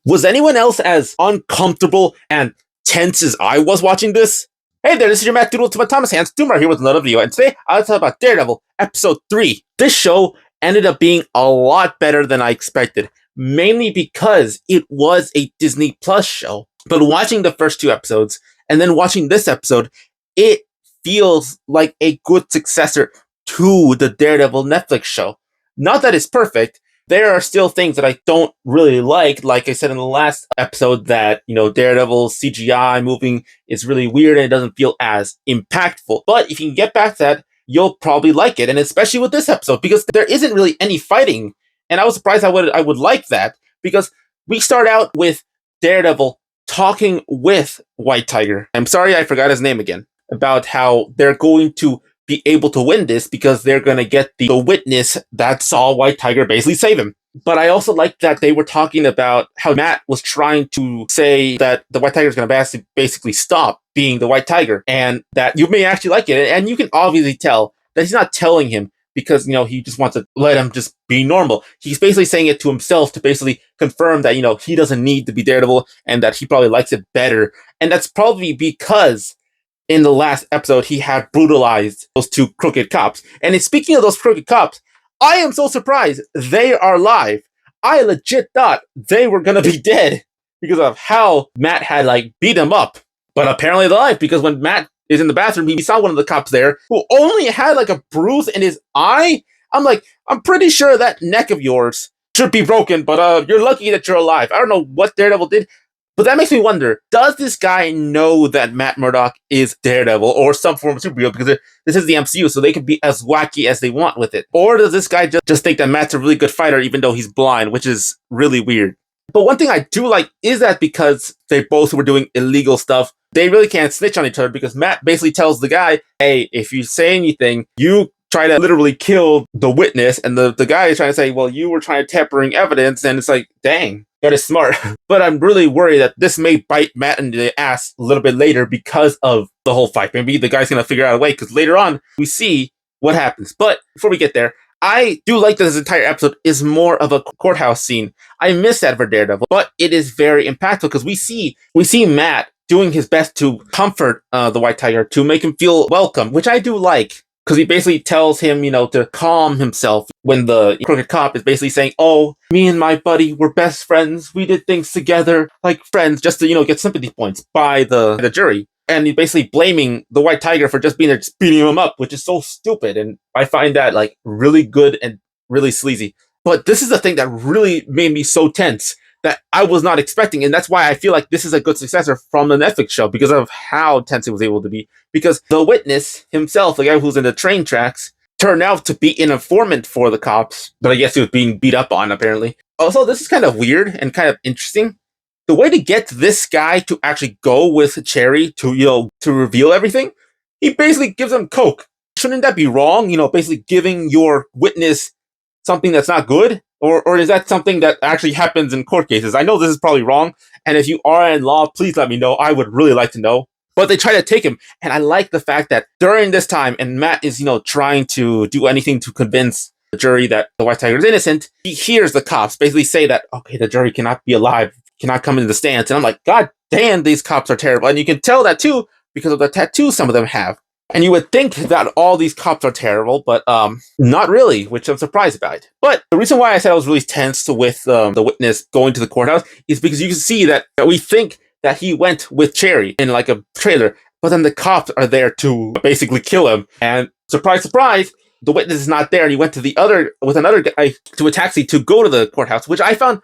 Was anyone else as uncomfortable and tense as I was watching this? Hey there, this is your Matt Doodle to my Thomas Hands Doomer here with another video, and today I'll talk about Daredevil Episode 3. This show ended up being a lot better than I expected, mainly because it was a Disney Plus show. But watching the first two episodes, and then watching this episode, it feels like a good successor to the Daredevil Netflix show. Not that it's perfect. There are still things that I don't really like I said in the last episode, that, Daredevil CGI moving is really weird and it doesn't feel as impactful. But if you can get back to that, you'll probably like it, and especially with this episode, because there isn't really any fighting, and I was surprised I would like that, because we start out with Daredevil talking with White Tiger. I'm sorry, I forgot his name again. About how they're going to be able to win this because they're going to get the witness that saw White Tiger basically save him. But I also like that they were talking about how Matt was trying to say that the White Tiger is going to basically stop being the White Tiger, and that you may actually like it. And you can obviously tell that he's not telling him because, he just wants to let him just be normal. He's basically saying it to himself to basically confirm that, he doesn't need to be Daredevil and that he probably likes it better. And that's probably because in the last episode, he had brutalized those two crooked cops. And speaking of those crooked cops, I am so surprised they are alive. I legit thought they were going to be dead because of how Matt had, beat them up. But apparently they're alive, because when Matt is in the bathroom, he saw one of the cops there who only had, a bruise in his eye. I'm pretty sure that neck of yours should be broken, but you're lucky that you're alive. I don't know what Daredevil did. But that makes me wonder, does this guy know that Matt Murdock is Daredevil or some form of superhero? Because this is the MCU, so they can be as wacky as they want with it. Or does this guy just think that Matt's a really good fighter even though he's blind, which is really weird. But one thing I do like is that because they both were doing illegal stuff, they really can't snitch on each other, because Matt basically tells the guy, hey, if you say anything, you try to literally kill the witness. And the guy is trying to say, well, you were trying to tampering evidence. And it's like, dang. That is smart. But I'm really worried that this may bite Matt in the ass a little bit later because of the whole fight. Maybe the guy's going to figure out a way, because later on we see what happens. But before we get there, I do like that this entire episode is more of a courthouse scene. I miss that for Daredevil, but it is very impactful because we see Matt doing his best to comfort the White Tiger, to make him feel welcome, which I do like. Because he basically tells him, to calm himself when the crooked cop is basically saying, oh, me and my buddy were best friends. We did things together like friends, just to, get sympathy points by the jury. And he's basically blaming the White Tiger for just being there, just beating him up, which is so stupid. And I find that really good and really sleazy. But this is the thing that really made me so tense, that I was not expecting. And that's why I feel like this is a good successor from the Netflix show, because of how tense it was able to be. Because the witness himself, the guy who's in the train tracks, turned out to be an informant for the cops. But I guess he was being beat up on, apparently. Also, this is kind of weird and kind of interesting. The way to get this guy to actually go with Cherry to reveal everything, he basically gives him coke. Shouldn't that be wrong? Basically giving your witness something that's not good? Or is that something that actually happens in court cases? I know this is probably wrong, and if you are in law, please let me know. I would really like to know. But they try to take him, and I like the fact that during this time, and Matt is, trying to do anything to convince the jury that the White Tiger is innocent, he hears the cops basically say that, okay, the jury cannot be alive, cannot come into the stands. And I'm like, God damn, these cops are terrible. And you can tell that, too, because of the tattoos some of them have. And you would think that all these cops are terrible, but not really, which I'm surprised about. But the reason why I said I was really tense with the witness going to the courthouse is because you can see that we think that he went with Cherry in a trailer, but then the cops are there to basically kill him. And surprise, surprise, the witness is not there. And he went to with another guy to a taxi to go to the courthouse, which I found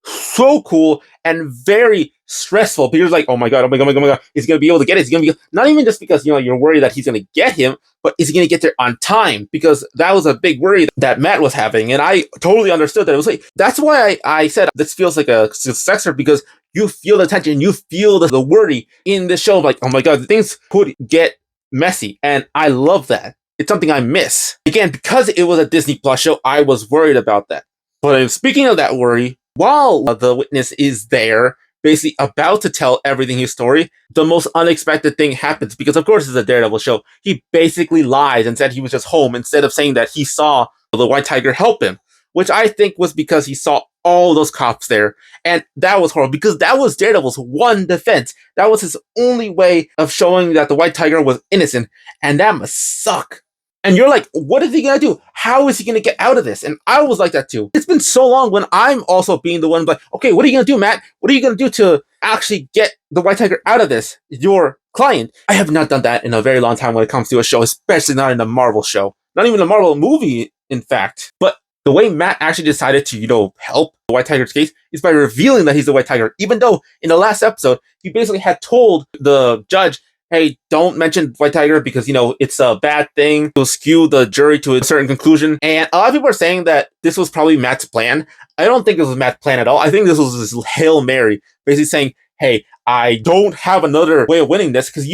so cool and very stressful, because oh my god, is he going to be able to get it? Is he going to be, not even just because you're worried that he's going to get him, but is he going to get there on time? Because that was a big worry that Matt was having, and I totally understood that it was late. That's why I said this feels like a successor, because you feel the tension, you feel the worry in this show, oh my god, things could get messy, and I love that. It's something I miss. Again, because it was a Disney Plus show, I was worried about that. But speaking of that worry, while the witness is there, basically about to tell everything his story, the most unexpected thing happens, because of course it's a Daredevil show. He basically lies and said he was just home, instead of saying that he saw the White Tiger help him, which I think was because he saw all those cops there. And that was horrible because that was Daredevil's one defense. That was his only way of showing that the White Tiger was innocent. And that must suck. And you're like, what is he going to do? How is he going to get out of this? And I was like that too. It's been so long when I'm also being the one like, okay, what are you going to do, Matt? What are you going to do to actually get the White Tiger out of this? Your client. I have not done that in a very long time when it comes to a show, especially not in a Marvel show. Not even a Marvel movie, in fact. But the way Matt actually decided to, help the White Tiger's case is by revealing that he's the White Tiger, even though in the last episode, he basically had told the judge, hey, don't mention White Tiger because, it's a bad thing. It'll skew the jury to a certain conclusion. And a lot of people are saying that this was probably Matt's plan. I don't think this was Matt's plan at all. I think this was his Hail Mary, basically saying, hey, I don't have another way of winning this because,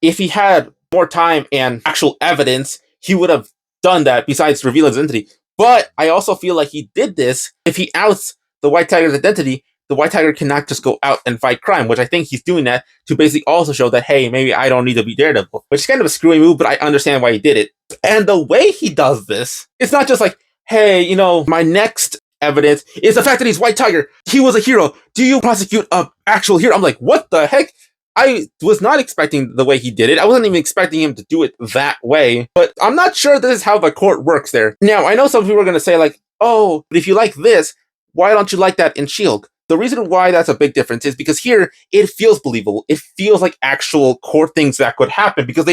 if he had more time and actual evidence, he would have done that besides reveal his identity. But I also feel like he did this. If he outs the White Tiger's identity, the White Tiger cannot just go out and fight crime, which I think he's doing that to basically also show that, hey, maybe I don't need to be Daredevil, which is kind of a screwy move, but I understand why he did it. And the way he does this, it's not just like, hey, my next evidence is the fact that he's White Tiger. He was a hero. Do you prosecute an actual hero? I'm like, what the heck? I was not expecting the way he did it. I wasn't even expecting him to do it that way, but I'm not sure this is how the court works there. Now, I know some people are going to say like, oh, but if you like this, why don't you like that in She-Hulk? The reason why that's a big difference is because here, it feels believable. It feels like actual court things that could happen because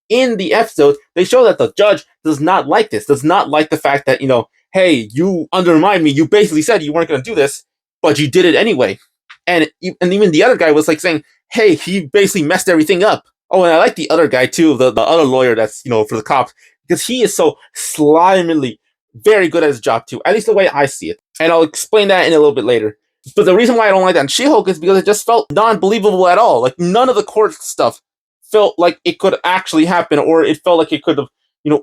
in the episode, they show that the judge does not like this, does not like the fact that, hey, you undermined me. You basically said you weren't going to do this, but you did it anyway. And even the other guy was like saying, hey, he basically messed everything up. Oh, and I like the other guy too, the other lawyer that's, for the cops, because he is so slimily very good at his job too, at least the way I see it. And I'll explain that in a little bit later. But the reason why I don't like that in She-Hulk is because it just felt non-believable at all. Like, none of the court stuff felt like it could actually happen, or it felt like it could have,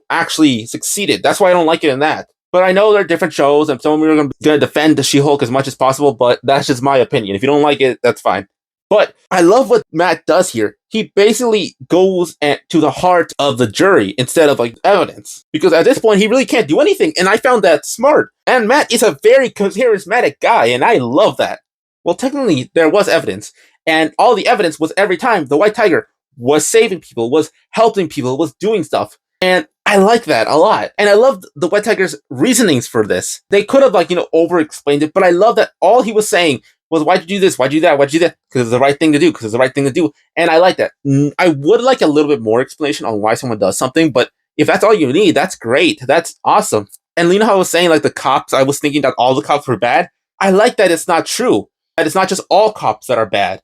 actually succeeded. That's why I don't like it in that. But I know there are different shows, and some of you are going to defend the She-Hulk as much as possible, but that's just my opinion. If you don't like it, that's fine. But I love what Matt does here. He basically goes to the heart of the jury instead of like evidence. Because at this point, he really can't do anything. And I found that smart. And Matt is a very charismatic guy, and I love that. Well, technically, there was evidence. And all the evidence was every time the White Tiger was saving people, was helping people, was doing stuff. And I like that a lot. And I love the White Tiger's reasonings for this. They could have over-explained it, but I love that all he was saying was, why'd you do this? Why'd you do that? Why'd you do that? Because it's the right thing to do. Because it's the right thing to do. And I like that. I would like a little bit more explanation on why someone does something, but if that's all you need, that's great. That's awesome. And how I was saying, like, the cops, I was thinking that all the cops were bad. I like that it's not true. That it's not just all cops that are bad.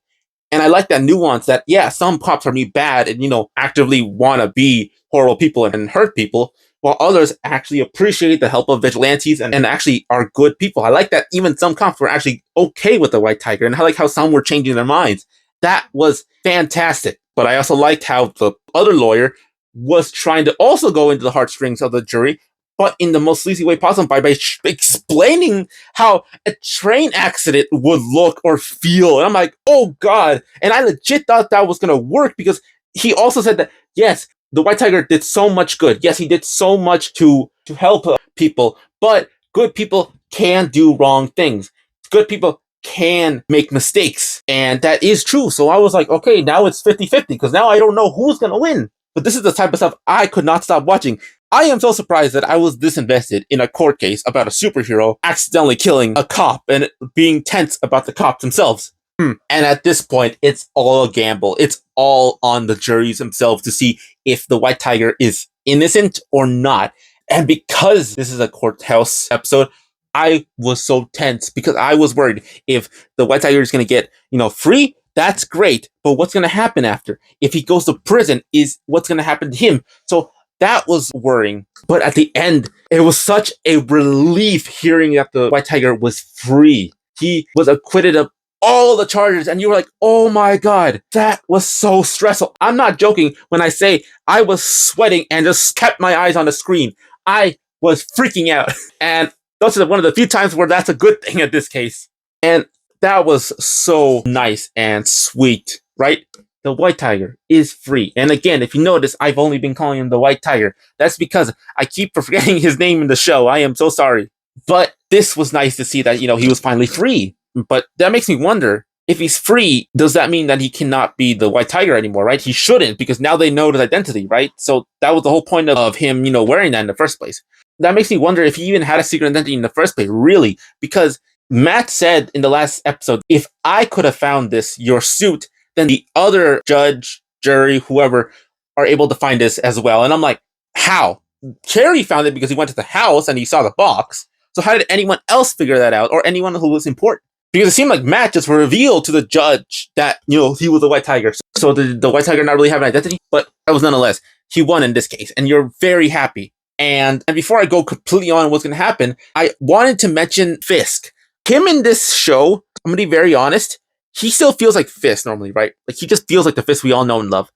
And I like that nuance that, yeah, some cops are bad and, actively want to be horrible people and hurt people, while others actually appreciate the help of vigilantes and actually are good people. I like that even some cops were actually okay with the White Tiger, and I like how some were changing their minds. That was fantastic. But I also liked how the other lawyer was trying to also go into the heartstrings of the jury, but in the most sleazy way possible by explaining how a train accident would look or feel. And I'm like, oh God. And I legit thought that was going to work because he also said that, yes, the White Tiger did so much good. Yes, he did so much to help people, but good people can do wrong things. Good people can make mistakes. And that is true. So I was like, okay, now it's 50-50 because now I don't know who's going to win. But this is the type of stuff I could not stop watching. I am so surprised that I was this invested in a court case about a superhero accidentally killing a cop and being tense about the cops themselves. And at this point, it's all a gamble. It's all on the juries themselves to see if the White Tiger is innocent or not. And because this is a courthouse episode, I was so tense because I was worried if the White Tiger is going to get, free, that's great. But what's going to happen after? If he goes to prison, is what's going to happen to him? So that was worrying. But at the end, it was such a relief hearing that the White Tiger was free. He was acquitted of all the charges, and you were like, oh my God, that was so stressful. I'm not joking when I say I was sweating and just kept my eyes on the screen. I was freaking out. And those are one of the few times where that's a good thing at this case. And that was so nice and sweet, right? The White Tiger is free. And again, if you notice, I've only been calling him the White Tiger. That's because I keep forgetting his name in the show. I am so sorry. But this was nice to see that, he was finally free. But that makes me wonder, if he's free, does that mean that he cannot be the White Tiger anymore, right? He shouldn't, because now they know his identity, right? So that was the whole point of him, wearing that in the first place. That makes me wonder if he even had a secret identity in the first place, really, because Matt said in the last episode, if I could have found your suit, then the other judge, jury, whoever, are able to find this as well. And I'm like, how? Carrie found it because he went to the house and he saw the box. So how did anyone else figure that out, or anyone who was important? Because it seemed like Matt just revealed to the judge that, he was the White Tiger. So the White Tiger not really have an identity, but that was nonetheless, he won in this case, and you're very happy. And before I go completely on what's going to happen, I wanted to mention Fisk. Him in this show, I'm going to be very honest, he still feels like Fisk normally, right? Like, he just feels like the Fisk we all know and love.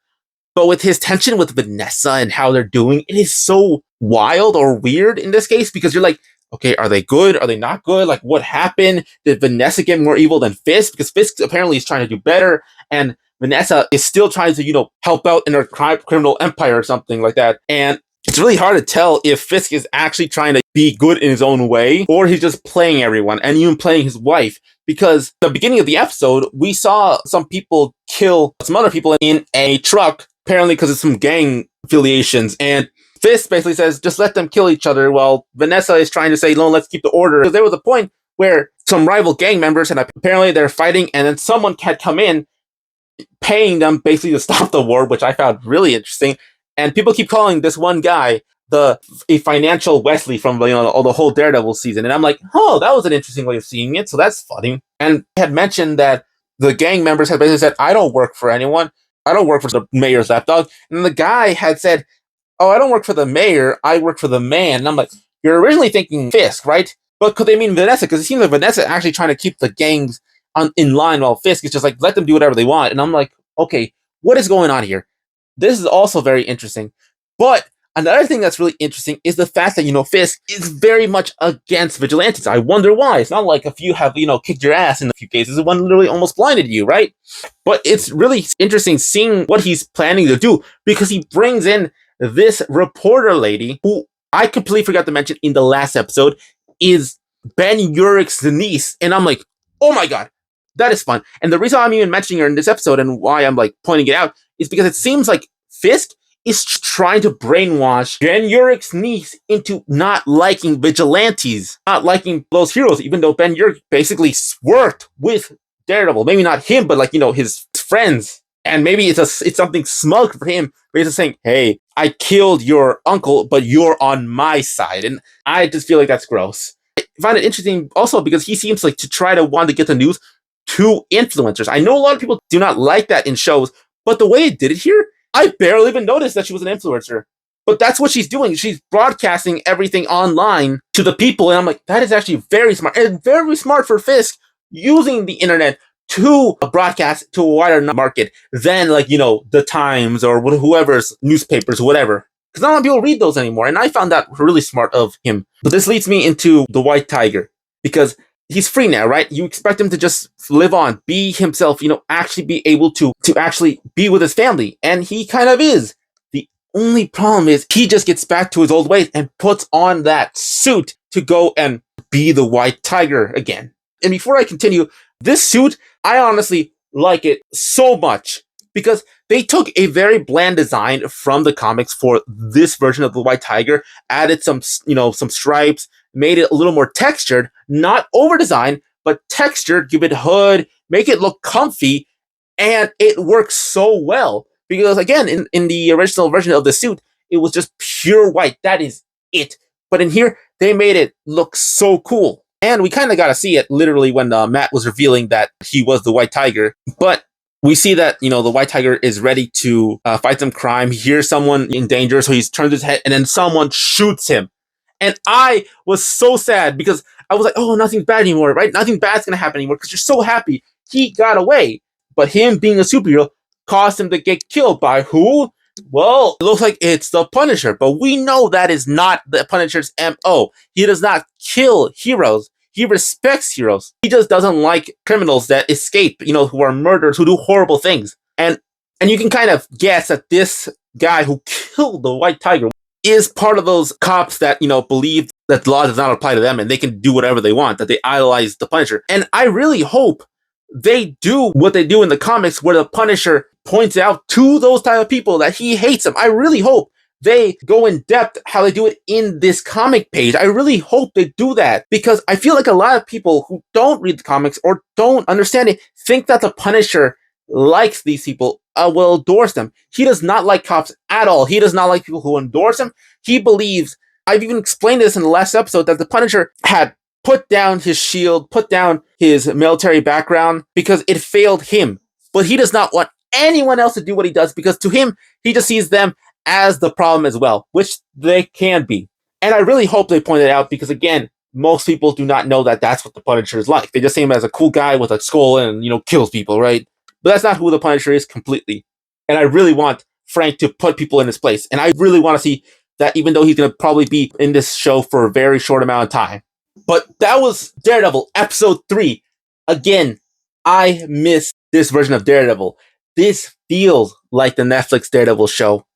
But with his tension with Vanessa and how they're doing, it is so wild or weird in this case, because you're like, okay, are they good? Are they not good? Like, what happened? Did Vanessa get more evil than Fisk? Because Fisk apparently is trying to do better, and Vanessa is still trying to, help out in her criminal empire or something like that. And it's really hard to tell if Fisk is actually trying to be good in his own way, or he's just playing everyone, and even playing his wife. Because the beginning of the episode, we saw some people kill some other people in a truck, apparently because of some gang affiliations, and Fisk basically says, just let them kill each other, while Vanessa is trying to say, no, let's keep the order. Because there was a point where some rival gang members, and apparently they're fighting, and then someone had come in, paying them basically to stop the war, which I found really interesting. And people keep calling this one guy a financial Wesley from the whole Daredevil season. And I'm like, oh, that was an interesting way of seeing it. So that's funny. And I had mentioned that the gang members had basically said, I don't work for anyone. I don't work for the mayor's lapdog. And the guy had said, oh, I don't work for the mayor. I work for the man. And I'm like, you're originally thinking Fisk, right? But could they mean Vanessa? Because it seems like Vanessa actually trying to keep the gangs in line, while Fisk is just like, let them do whatever they want. And I'm like, okay, what is going on here? This is also very interesting. But another thing that's really interesting is the fact that, Fisk is very much against vigilantes. I wonder why. It's not like a few have, kicked your ass in a few cases. One literally almost blinded you, right? But it's really interesting seeing what he's planning to do, because he brings in this reporter lady, who I completely forgot to mention in the last episode, is Ben Urich's niece. And I'm like, oh my god, that is fun. And the reason I'm even mentioning her in this episode, and why I'm like pointing it out, is because it seems like Fisk is trying to brainwash Ben Urich's niece into not liking vigilantes, not liking those heroes, even though Ben Urich basically worked with Daredevil. Maybe not him, but his friends. And maybe it's something smug for him, but he's just saying, hey, I killed your uncle, but you're on my side. And I just feel like that's gross. I find it interesting also because he seems like to try to want to get the news to influencers. I know a lot of people do not like that in shows, but the way it did it here, I barely even noticed that she was an influencer. But that's what she's doing. She's broadcasting everything online to the people. And I'm like, that is actually very smart. And very smart for Fisk, using the internet to broadcast to a wider market than the Times or whoever's newspapers, whatever. Because not a lot of people read those anymore. And I found that really smart of him. But this leads me into the White Tiger, because he's free now, right? You expect him to just live on, be himself, actually be able to actually be with his family. And he kind of is. The only problem is he just gets back to his old ways and puts on that suit to go and be the White Tiger again. And before I continue, this suit, I honestly like it so much, because they took a very bland design from the comics for this version of the White Tiger, added some stripes, made it a little more textured, not over designed, but textured, give it a hood, make it look comfy, and it works so well. Because again, in the original version of the suit, it was just pure white. That is it. But in here, they made it look so cool. And we kind of got to see it literally when Matt was revealing that he was the White Tiger. But we see that, the White Tiger is ready to fight some crime. He hears someone in danger, so he turns his head, and then someone shoots him. And I was so sad, because I was like, oh, nothing's bad anymore, right? Nothing bad's going to happen anymore, because you're so happy he got away. But him being a superhero caused him to get killed by who? Well, it looks like it's the Punisher, but we know that is not the Punisher's MO. He does not kill heroes. He respects heroes. He just doesn't like criminals that escape, who are murderers, who do horrible things. And you can kind of guess that this guy who killed the White Tiger is part of those cops that, believe that the law does not apply to them and they can do whatever they want, that they idolize the Punisher. And I really hope they do what they do in the comics where the Punisher points out to those type of people that he hates them. I really hope they go in depth how they do it in this comic page. I really hope they do that, because I feel like a lot of people who don't read the comics or don't understand it think that the Punisher likes these people, will endorse them. He does not like cops at all. He does not like people who endorse him. He believes, I've even explained this in the last episode, that the Punisher had put down his shield, put down his military background because it failed him. But he does not want anyone else to do what he does, because to him, he just sees them as the problem as well, which they can be. And I really hope they point it out, because again, most people do not know that that's what the Punisher is like. They just see him as a cool guy with a skull and, kills people, right? But that's not who the Punisher is completely. And I really want Frank to put people in his place. And I really want to see that, even though he's going to probably be in this show for a very short amount of time. But that was Daredevil episode 3. Again, I miss this version of Daredevil. This feels like the Netflix Daredevil show.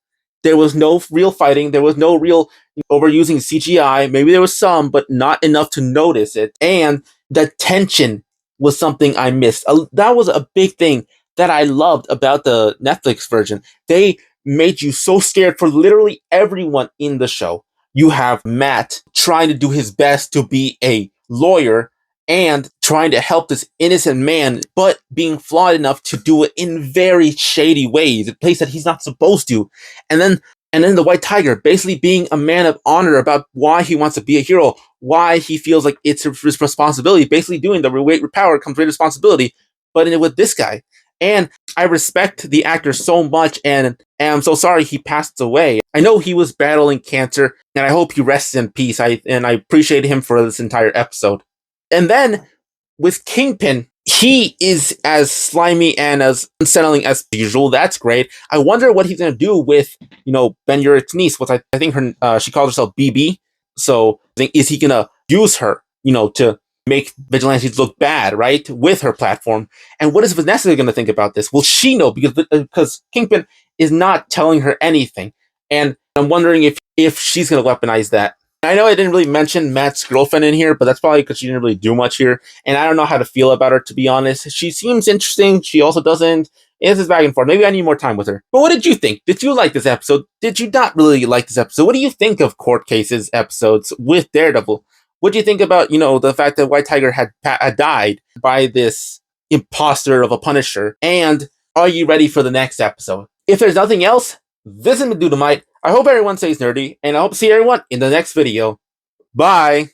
There was no real fighting. There was no real overusing CGI. Maybe there was some, but not enough to notice it. And the tension was something I missed. That was a big thing that I loved about the Netflix version. They made you so scared for literally everyone in the show. You have Matt trying to do his best to be a lawyer and trying to help this innocent man, but being flawed enough to do it in very shady ways, a place that he's not supposed to. And then the White Tiger basically being a man of honor about why he wants to be a hero, why he feels like it's his responsibility, basically doing the weight with power comes with responsibility, but with this guy. And I respect the actor so much, and I'm so sorry he passed away. I know he was battling cancer, and I hope he rests in peace. I appreciate him for this entire episode. And then with Kingpin, he is as slimy and as unsettling as usual. That's great. I wonder what he's going to do with, Ben Urich's niece. I think she calls herself BB. So is he going to use her, to make vigilantes look bad, right, with her platform? And what is Vanessa going to think about this? Will she know? Because Kingpin is not telling her anything. And I'm wondering if she's going to weaponize that. I know I didn't really mention Matt's girlfriend in here, but that's probably because she didn't really do much here. And I don't know how to feel about her, to be honest. She seems interesting. She also doesn't. This is back and forth. Maybe I need more time with her. But what did you think? Did you like this episode? Did you not really like this episode? What do you think of Court Cases episodes with Daredevil? What do you think about, the fact that White Tiger had died by this imposter of a Punisher? And are you ready for the next episode? If there's nothing else, this has been Dudamite. I hope everyone stays nerdy, and I hope to see everyone in the next video. Bye!